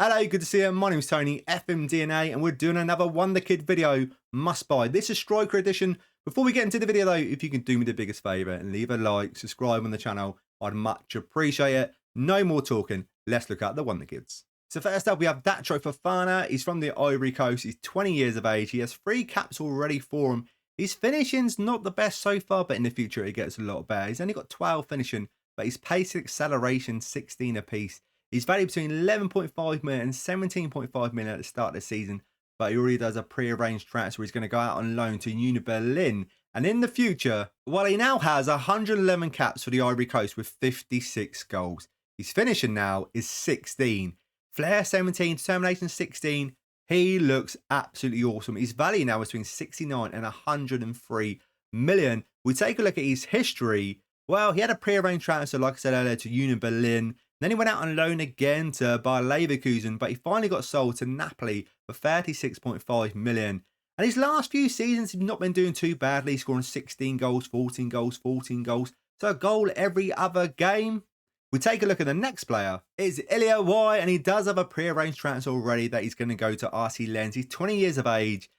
Hello, good to see you. My name is Tony, FMDNA, and we're doing another Wonder Kid video, Must Buy. This is Striker Edition. Before we get into the video though, if you can do me the biggest favour and leave a like, subscribe on the channel, I'd much appreciate it. No more talking, let's look at the Wonder Kids. So first up, we have Datro Fofana. He's from the Ivory Coast. He's 20 years of age. He has 3 caps already for him. His finishing's not the best so far, but in the future it gets a lot better. He's only got 12 finishing, but his pace and acceleration 16 apiece. He's valued between 11.5 million and 17.5 million at the start of the season, but he already does a pre-arranged transfer. He's going to go out on loan to Union Berlin. And in the future, well, he now has 111 caps for the Ivory Coast with 56 goals. His finishing now is 16. Flair 17, determination 16. He looks absolutely awesome. His value now is between 69 and 103 million. We take a look at his history. Well, he had a pre-arranged transfer, like I said earlier, to Union Berlin. Then he went out on loan again to Bayer Leverkusen, but he finally got sold to Napoli for 36.5 million. And his last few seasons have not been doing too badly, scoring 16 goals, 14 goals, 14 goals. So a goal every other game. We take a look at the next player. It's Elye Wahi, and he does have a pre-arranged transfer already that he's going to go to RC Lens. He's 20 years of age.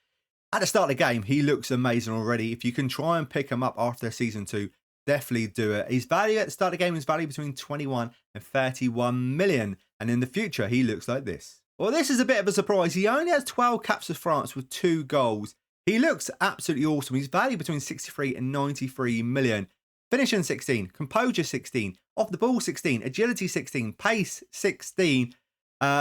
At the start of the game, he looks amazing already. If you can try and pick him up after season 2, definitely do it. His value at the start of the game is valued between 21 and 31 million. And in the future, he looks like this. Well, this is a bit of a surprise. He only has 12 caps for France with 2 goals. He looks absolutely awesome. He's valued between 63 and 93 million. Finishing 16, composure 16, off the ball 16, agility 16, pace 16.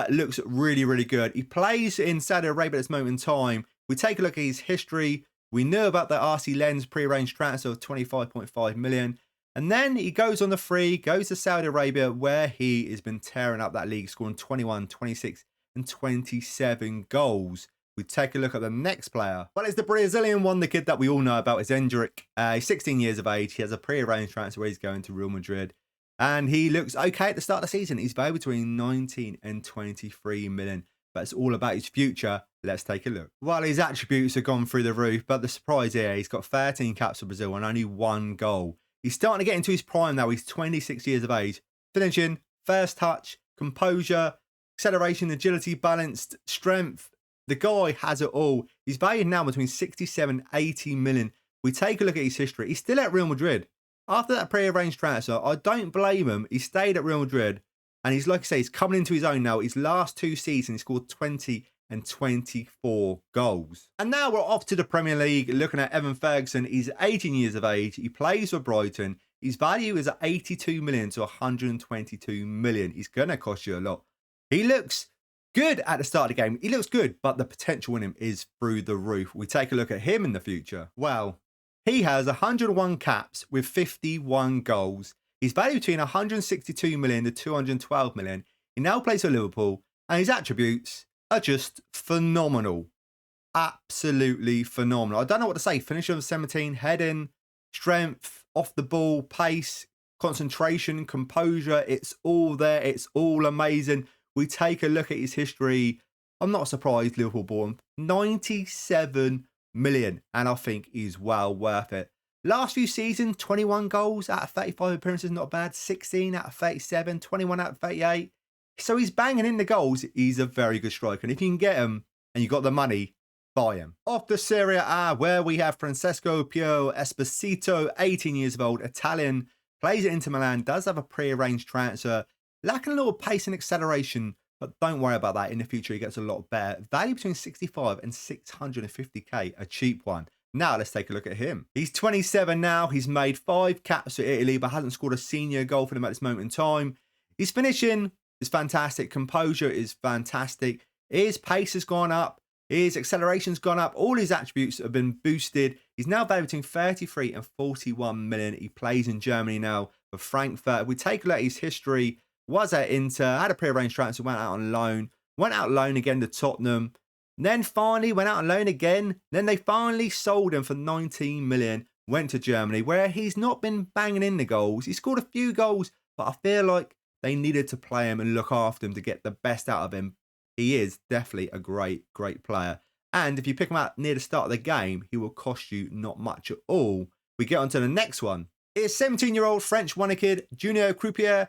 Looks really, really good. He plays in Saudi Arabia at this moment in time. We take a look at his history. We knew about the RC Lens pre-arranged transfer of 25.5 million. And then he goes on the free, goes to Saudi Arabia, where he has been tearing up that league, scoring 21, 26, and 27 goals. We take a look at the next player. Well, it's the Brazilian Wonder Kid that we all know about. It's Endrick. He's 16 years of age. He has a pre-arranged transfer where he's going to Real Madrid. And he looks okay at the start of the season. He's valued between 19 and 23 million. But it's all about his future. Let's take a look. Well, his attributes have gone through the roof, but the surprise here, he's got 13 caps for Brazil and only 1 goal. He's starting to get into his prime now. He's 26 years of age. Finishing, first touch, composure, acceleration, agility, balanced, strength. The guy has it all. He's valued now between 67 and 80 million. We take a look at his history. He's still at Real Madrid. After that pre-arranged transfer, I don't blame him. He stayed at Real Madrid. And he's, like I say, he's coming into his own now. His last 2 seasons, he scored 20 and 24 goals. And now we're off to the Premier League, looking at Evan Ferguson. He's 18 years of age. He plays for Brighton. His value is at 82 million to 122 million. He's going to cost you a lot. He looks good at the start of the game. He looks good, but the potential in him is through the roof. We take a look at him in the future. Well, he has 101 caps with 51 goals. He's valued between 162 million to 212 million. He now plays for Liverpool, and his attributes are just phenomenal. Absolutely phenomenal. I don't know what to say. Finisher of 17, heading, strength, off the ball, pace, concentration, composure. It's all there. It's all amazing. We take a look at his history. I'm not surprised Liverpool bought him. 97 million, and I think he's well worth it. Last few seasons, 21 goals out of 35 appearances, not bad. 16 out of 37, 21 out of 38. So he's banging in the goals. He's a very good striker. And if you can get him and you got the money, buy him. Off the Serie A, where we have Francesco Pio Esposito, 18 years of old, Italian, plays at Inter Milan, does have a pre-arranged transfer, lacking a little pace and acceleration, but don't worry about that. In the future, he gets a lot better. Value between 65 and 650k, a cheap one. Now let's take a look at him. He's 27 now. He's made 5 caps for Italy, but hasn't scored a senior goal for them at this moment in time. His finishing is fantastic. Composure is fantastic. His pace has gone up. His acceleration's gone up. All his attributes have been boosted. He's now valued between 33 and 41 million. He plays in Germany now for Frankfurt. If we take a look at his history, was at Inter, had a pre-arranged transfer, went out on loan, went out on loan again to Tottenham. Then finally went out on loan again. Then they finally sold him for 19 million. Went to Germany, where he's not been banging in the goals. He scored a few goals, but I feel like they needed to play him and look after him to get the best out of him. He is definitely a great, great player. And if you pick him out near the start of the game, he will cost you not much at all. We get on to the next one. It's 17-year-old French Wonder Kid, Junior Kroupi.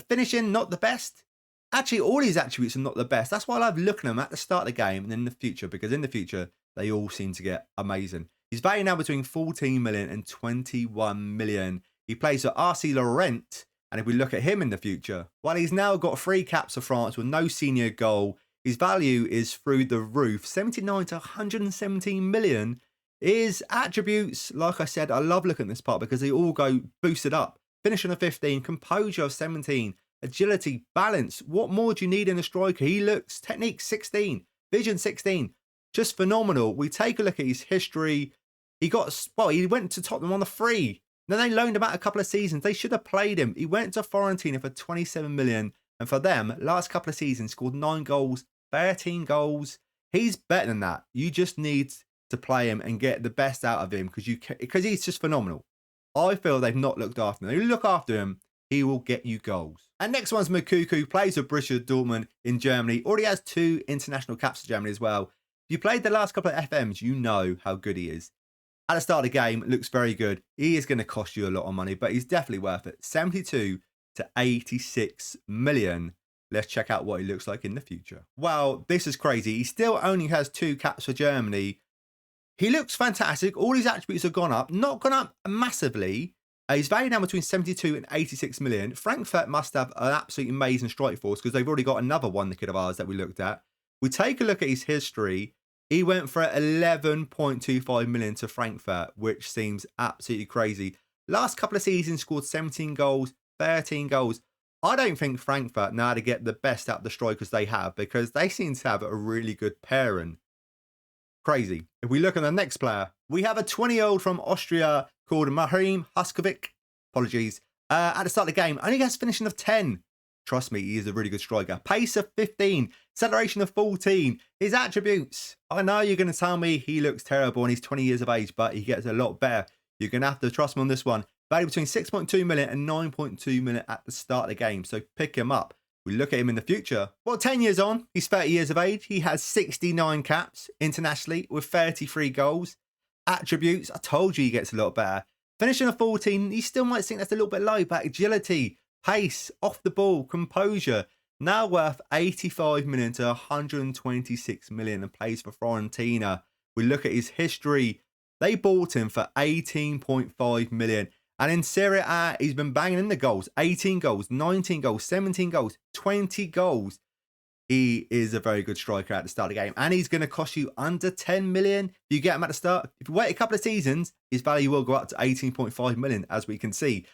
Finishing, not the best. Actually, all his attributes are not the best. That's why I love looking at them at the start of the game and in the future, because in the future, they all seem to get amazing. He's valued now between 14 million and 21 million. He plays for RC Laurent, and if we look at him in the future, while he's now got 3 caps for France with no senior goal, his value is through the roof, 79 to 117 million. His attributes, like I said, I love looking at this part because they all go boosted up. Finishing of 15, composure of 17, agility, balance. What more do you need in a striker? He looks, technique 16, vision 16, just phenomenal. We take a look at his history. He went to Tottenham on the free. Then they loaned him out a couple of seasons. They should have played him. He went to Fiorentina for 27 million. And for them, last couple of seasons, scored 9 goals, 13 goals. He's better than that. You just need to play him and get the best out of him because he's just phenomenal. I feel they've not looked after him. They look after him, he will get you goals. And next one's Moukoko, plays for Borussia Dortmund in Germany. Already has 2 international caps for Germany as well. If you played the last couple of FMs, you know how good he is. At the start of the game, looks very good. He is going to cost you a lot of money, but he's definitely worth it. 72 to 86 million. Let's check out what he looks like in the future. Wow, this is crazy. He still only has 2 caps for Germany. He looks fantastic. All his attributes have gone up. Not gone up massively. He's valued now between 72 and 86 million. Frankfurt must have an absolutely amazing strike force because they've already got another wonderkid of ours that we looked at. We take a look at his history. He went for 11.25 million to Frankfurt, which seems absolutely crazy. Last couple of seasons, scored 17 goals, 13 goals. I don't think Frankfurt know how to get the best out of the strikers they have because they seem to have a really good pairing. Crazy. If we look at the next player, we have a 20-year-old from Austria called Marin Ljubičić. Apologies. At the start of the game, only gets finishing of 10. Trust me, he is a really good striker. Pace of 15, acceleration of 14. His attributes. I know you're going to tell me he looks terrible and he's 20 years of age, but he gets a lot better. You're going to have to trust me on this one. Value between 6.2 million and 9.2 million at the start of the game. So pick him up. We look at him in the future. Well, 10 years on, he's 30 years of age. He has 69 caps internationally with 33 goals. Attributes, I told you he gets a lot better. Finishing a 14, you still might think that's a little bit low, but agility, pace, off the ball, composure. Now worth 85 million to 126 million and plays for Fiorentina. We look at his history. They bought him for 18.5 million. And in Serie A, he's been banging in the goals. 18 goals, 19 goals, 17 goals, 20 goals. He is a very good striker at the start of the game. And he's going to cost you under 10 million. If you get him at the start, if you wait a couple of seasons, his value will go up to 18.5 million, as we can see.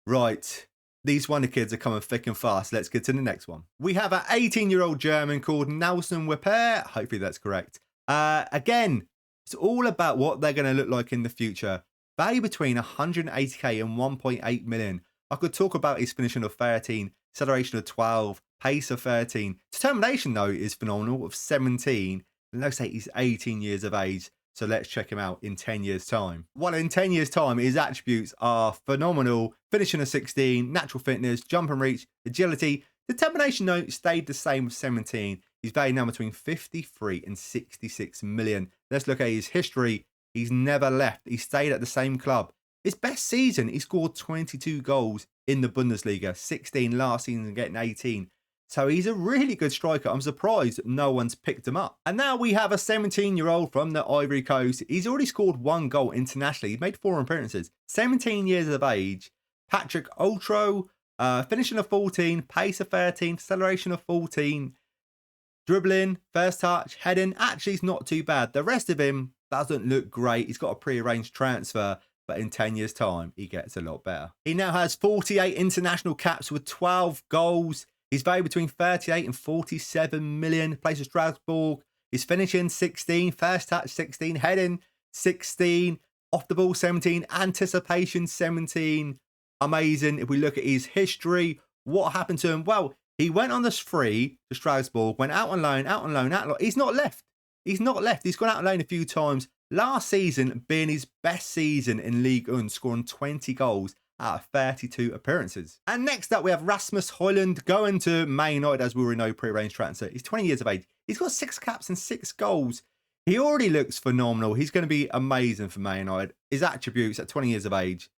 Right. These wonderkids are coming thick and fast. Let's get to the next one. We have an 18-year-old German called Nelson Weiper. Hopefully that's correct. Again, it's all about what they're going to look like in the future. Value between 180k and 1.8 million. I could talk about his finishing of 13, acceleration of 12, pace of 13. Determination, though, is phenomenal of 17. And let's say he's 18 years of age. So let's check him out in 10 years' time. Well, in 10 years' time, his attributes are phenomenal. Finishing of 16, natural fitness, jump and reach, agility. Determination, though, stayed the same with 17. He's valued now between 53 and 66 million. Let's look at his history. He's never left. He stayed at the same club. His best season, he scored 22 goals in the Bundesliga. 16 last season, getting 18. So he's a really good striker. I'm surprised no one's picked him up. And now we have a 17-year-old from the Ivory Coast. He's already scored 1 goal internationally. He's made 4 appearances. 17 years of age. Patrick Ouotro, finishing of 14, pace of 13, acceleration of 14, dribbling, first touch, heading. Actually, it's not too bad. The rest of him doesn't look great. He's got a pre-arranged transfer, but in 10 years' time, he gets a lot better. He now has 48 international caps with 12 goals. He's valued between 38 and 47 million. Plays for Strasbourg. He's finishing 16, first touch 16, heading 16, off the ball 17, anticipation 17. Amazing. If we look at his history, what happened to him? Well, he went on this free to Strasbourg, went out on loan, out on loan, out on loan. He's not left. He's not left. He's gone out on loan a few times. Last season being his best season in Ligue 1, scoring 20 goals out of 32 appearances. And next up, we have Rasmus Højlund going to Man United, as we already know, pre-arranged transfer. He's 20 years of age. He's got 6 caps and 6 goals. He already looks phenomenal. He's going to be amazing for Man United. His attributes at 20 years of age.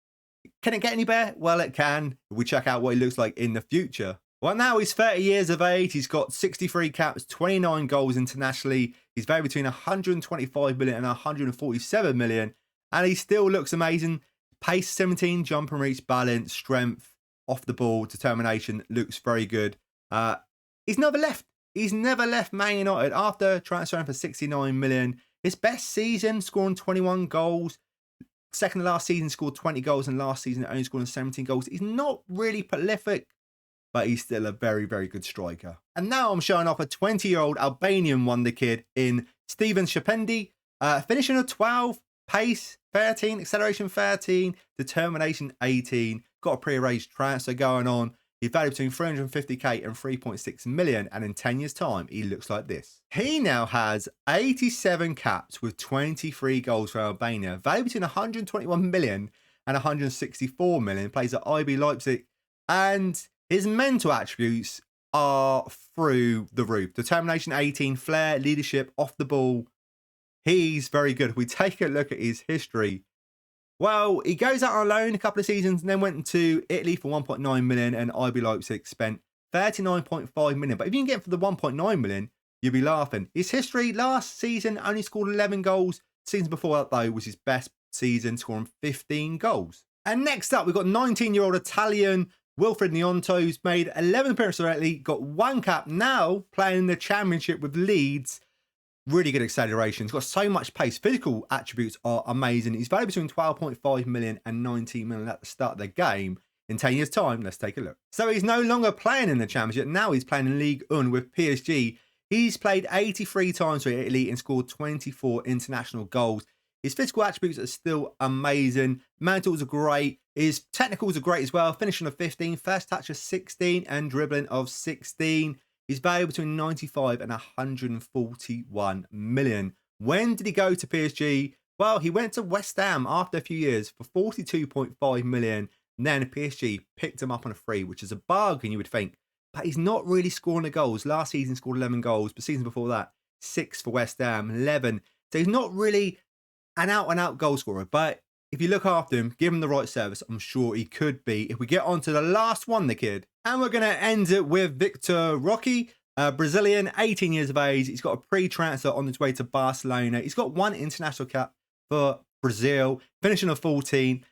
Can it get any better? Well, it can. If we check out what he looks like in the future. Well, now he's 30 years of age. He's got 63 caps, 29 goals internationally. He's valued between 125 million and 147 million. And he still looks amazing. Pace 17, jump and reach, balance, strength, off the ball, determination, looks very good. He's never left. He's never left Man United after transferring for 69 million. His best season, scoring 21 goals. Second to last season, scored 20 goals. And last season, only scoring 17 goals. He's not really prolific, but he's still a very, very good striker. And now I'm showing off a 20-year-old Albanian wonder kid in Stiven Shpendi. Finishing a 12, pace 13, acceleration 13, determination 18. Got a pre-arranged transfer going on. He's valued between 350k and 3.6 million. And in 10 years' time, he looks like this. He now has 87 caps with 23 goals for Albania. Valued between 121 million and 164 million. Plays at IB Leipzig. And his mental attributes are through the roof. Determination 18, flair, leadership, off the ball. He's very good. If we take a look at his history, well, he goes out on loan a couple of seasons and then went to Italy for 1.9 million and IB Leipzig spent 39.5 million. But if you can get him for the 1.9 million, you'll be laughing. His history, last season, only scored 11 goals. Season before that, though, was his best season, scoring 15 goals. And next up, we've got 19-year-old Italian Wilfried Gnonto, who's made 11 appearances already, got 1 cap, now playing in the Championship with Leeds. Really good acceleration. He's got so much pace. Physical attributes are amazing. He's valued between 12.5 million and 19 million at the start of the game. In 10 years' time, let's take a look. So he's no longer playing in the Championship. Now he's playing in Ligue 1 with PSG. He's played 83 times for Italy and scored 24 international goals. His physical attributes are still amazing. Mentals are great. His technicals are great as well. Finishing of 15, first touch of 16, and dribbling of 16. He's valued between 95 and 141 million. When did he go to PSG? Well, he went to West Ham after a few years for 42.5 million. And then PSG picked him up on a free, which is a bargain, you would think. But he's not really scoring the goals. Last season, scored 11 goals. But season before that, 6 for West Ham, 11. So he's not really an out-and-out goal scorer. But if you look after him, give him the right service, I'm sure he could be. If we get on to the last one, the kid. And we're going to end it with Vitor, Roque, Brazilian, 18 years of age. He's got a pre-transfer on his way to Barcelona. He's got 1 international cap for Brazil, finishing of 14.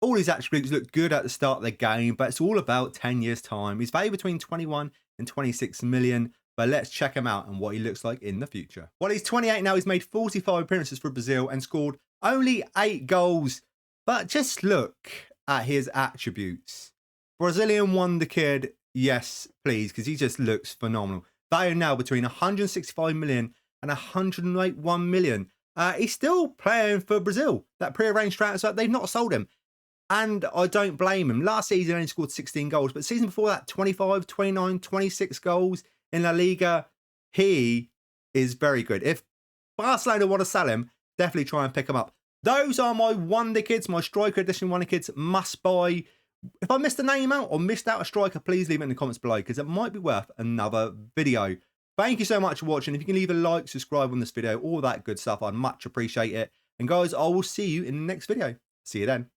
All his attributes look good at the start of the game, but it's all about 10 years' time. He's valued between 21 and 26 million. But let's check him out and what he looks like in the future. Well, he's 28 now. He's made 45 appearances for Brazil and scored only 8 goals. But just look at his attributes. Brazilian wonder kid, yes, please, because he just looks phenomenal. Value now between 165 million and 181 million. He's still playing for Brazil. That pre-arranged transfer, they've not sold him. And I don't blame him. Last season, he only scored 16 goals. But the season before that, 25, 29, 26 goals in La Liga. He is very good. If Barcelona want to sell him, definitely try and pick him up. Those are my wonder kids, my striker edition wonder kids must buy. If I missed a name out or missed out a striker, please leave it in the comments below because it might be worth another video. Thank you so much for watching. If you can leave a like, subscribe on this video, all that good stuff, I'd much appreciate it. And guys, I will see you in the next video. See you then.